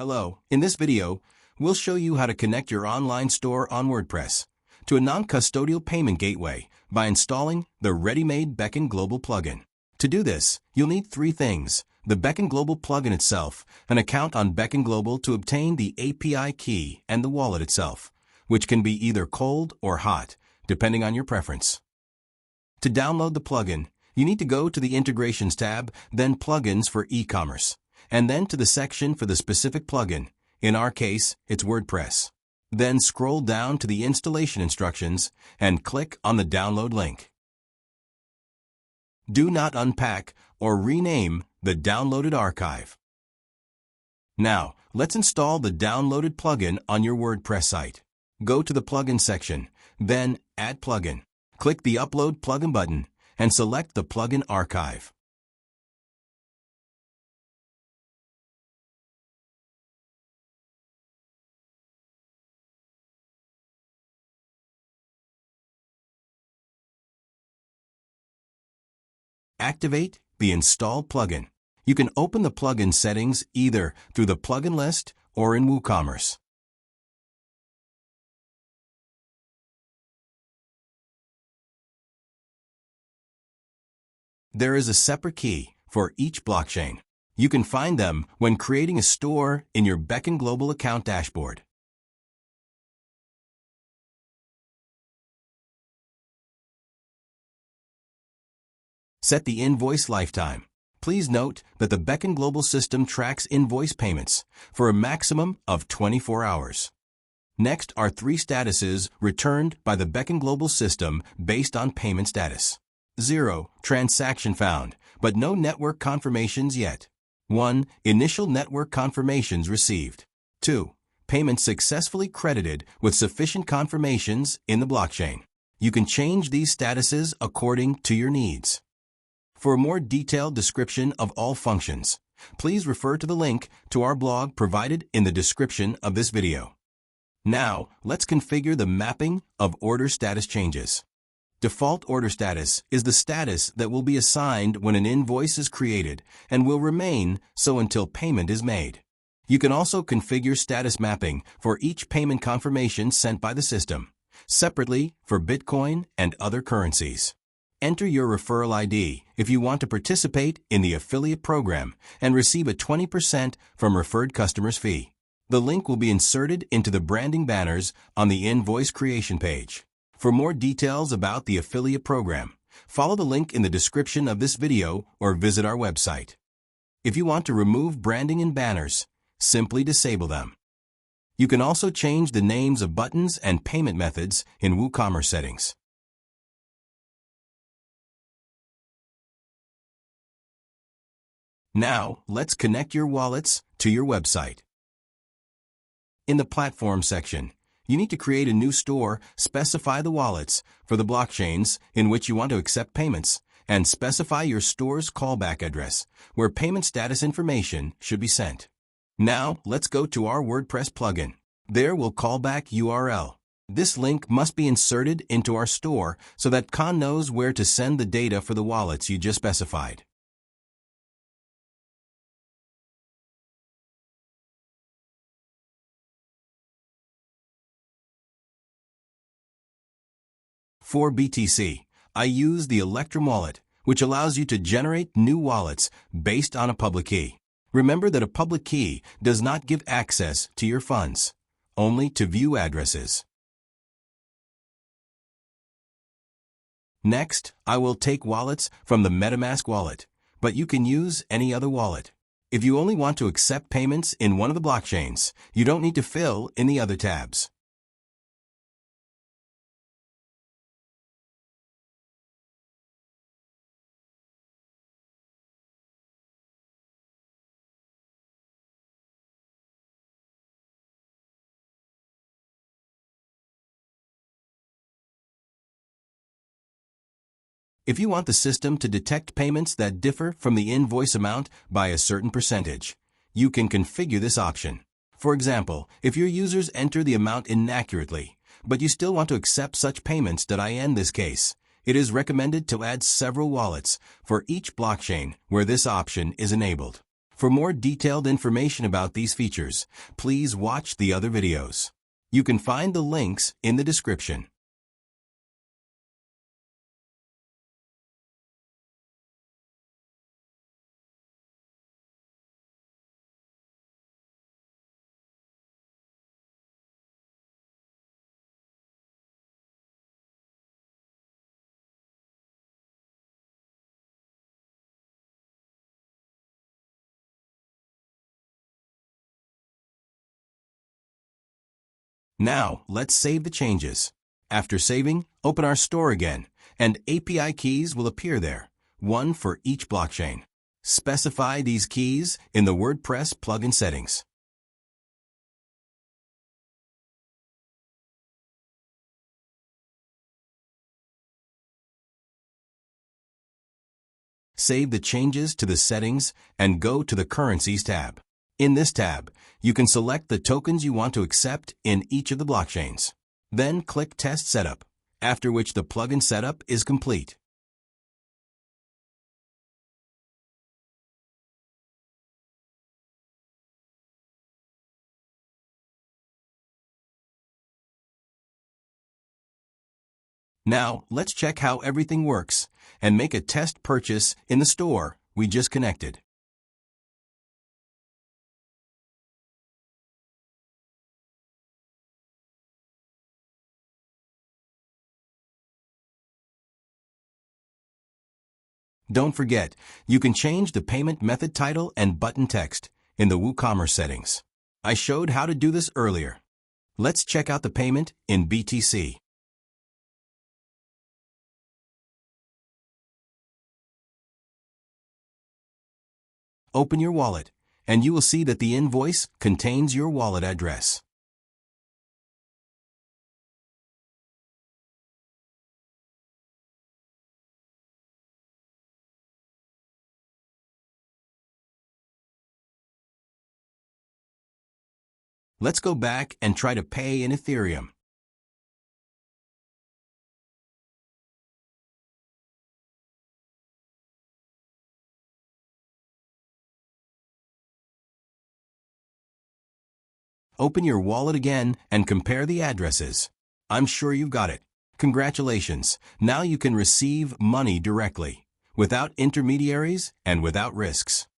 Hello, in this video, we'll show you how to connect your online store on WordPress to a non-custodial payment gateway by installing the ready-made BconGlobal plugin. To do this, you'll need three things: the BconGlobal plugin itself, an account on BconGlobal to obtain the API key, and the wallet itself, which can be either cold or hot, depending on your preference. To download the plugin, you need to go to the Integrations tab, then Plugins for Ecommerce, and then to the section for the specific plugin. In our case, it's WordPress. Then scroll down to the installation instructions and click on the download link. Do not unpack or rename the downloaded archive. Now, let's install the downloaded plugin on your WordPress site. Go to the Plugin section, then Add Plugin. Click the Upload Plugin button and select the plugin archive. Activate the Install plugin. You can open the plugin settings either through the plugin list or in WooCommerce. There is a separate key for each blockchain. You can find them when creating a store in your BconGlobal account dashboard. Set the invoice lifetime. Please note that the BconGlobal system tracks invoice payments for a maximum of 24 hours. Next are three statuses returned by the BconGlobal system based on payment status. 0. Transaction found, but no network confirmations yet. 1. Initial network confirmations received. 2. Payment successfully credited with sufficient confirmations in the blockchain. You can change these statuses according to your needs. For a more detailed description of all functions, please refer to the link to our blog provided in the description of this video. Now, let's configure the mapping of order status changes. Default order status is the status that will be assigned when an invoice is created and will remain so until payment is made. You can also configure status mapping for each payment confirmation sent by the system, separately for Bitcoin and other currencies. Enter your referral ID if you want to participate in the affiliate program and receive a 20% from referred customers fee. The link will be inserted into the branding banners on the invoice creation page. For more details about the affiliate program, follow the link in the description of this video or visit our website. If you want to remove branding and banners, simply disable them. You can also change the names of buttons and payment methods in WooCommerce settings. Now, let's connect your wallets to your website. In the Platform section, you need to create a new store, specify the wallets for the blockchains in which you want to accept payments, and specify your store's callback address, where payment status information should be sent. Now, let's go to our WordPress plugin. There we'll callback URL. This link must be inserted into our store so that Bcon knows where to send the data for the wallets you just specified. For BTC, I use the Electrum wallet, which allows you to generate new wallets based on a public key. Remember that a public key does not give access to your funds, only to view addresses. Next, I will take wallets from the MetaMask wallet, but you can use any other wallet. If you only want to accept payments in one of the blockchains, you don't need to fill in the other tabs. If you want the system to detect payments that differ from the invoice amount by a certain percentage, you can configure this option. For example, if your users enter the amount inaccurately, but you still want to accept such payments, in this case, it is recommended to add several wallets for each blockchain where this option is enabled. For more detailed information about these features, please watch the other videos. You can find the links in the description. Now, let's save the changes. After saving, open our store again, and API keys will appear there, one for each blockchain. Specify these keys in the WordPress plugin settings. Save the changes to the settings and go to the Currencies tab. In this tab, you can select the tokens you want to accept in each of the blockchains. Then click Test Setup, after which the plugin setup is complete. Now, let's check how everything works and make a test purchase in the store we just connected. Don't forget, you can change the payment method title and button text in the WooCommerce settings. I showed how to do this earlier. Let's check out the payment in BTC. Open your wallet, and you will see that the invoice contains your wallet address. Let's go back and try to pay in Ethereum. Open your wallet again and compare the addresses. I'm sure you've got it. Congratulations! Now you can receive money directly, without intermediaries and without risks.